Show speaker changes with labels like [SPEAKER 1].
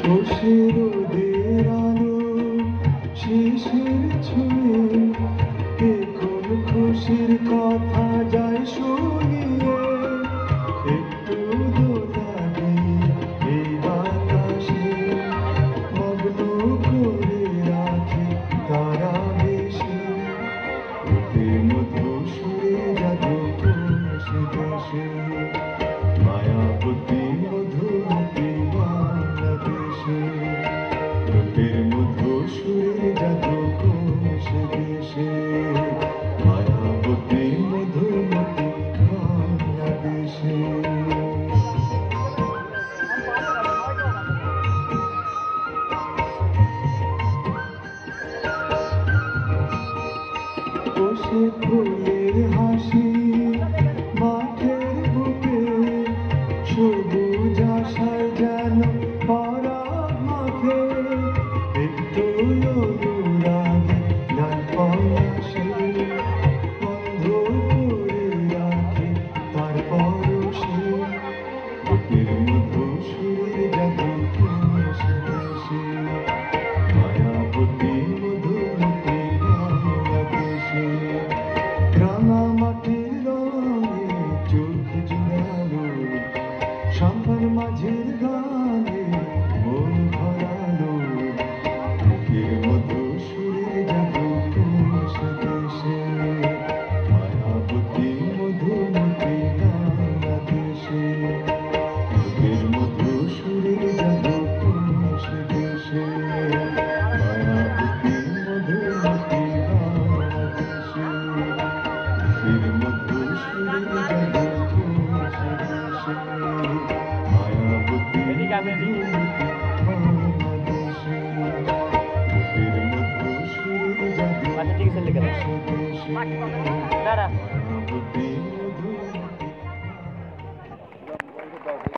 [SPEAKER 1] বসে রোদের আলো শিশির ছুঁয়ে এখন খুশির কথা যায় শুনিয়ে একটু দোলা দিয়ে এই বাতাসে মগ্ন করে রাখি তারা বেশি ওদের মধু সুরে জাদু কোষে দেশে মায়াবতী মধুমতি বাংলাদেশে রূপের মধু সুরে জাদু কোষে দেশে মায়াবতী মধুমতি বাংলাদেশে। বসে ফুলের হাসি মাঠের বুকে সবুজ আশায় যেন পরাগ মাখে একটু অনুরাগে ডাল পলাশে বন্ধ করে রাখে তার পরশে বুকের মধু সুরে জাদু কোষে দেশে মায়াবতী মধুমতি বাংলাদেশে রাঙা মাটির রঙে চোখ জুড়ালো সাম্বার মাঝের গানে মন ভরালো বুকের মধু সুরে জাদু কোষে দেশে মায়াবতী মধুমতি বাংলাদেশে বুকের মধু সুরে জাদু কোষে দেশে মায়াবতী মধুমতি বাংলাদেশে বুকের মধু সুরে জাদু কোষে দেশে মায়াবতী মধুমতি বাংলাদেশে বুকের মধু সুরে জাদু কোষে দেশে মায়াবতী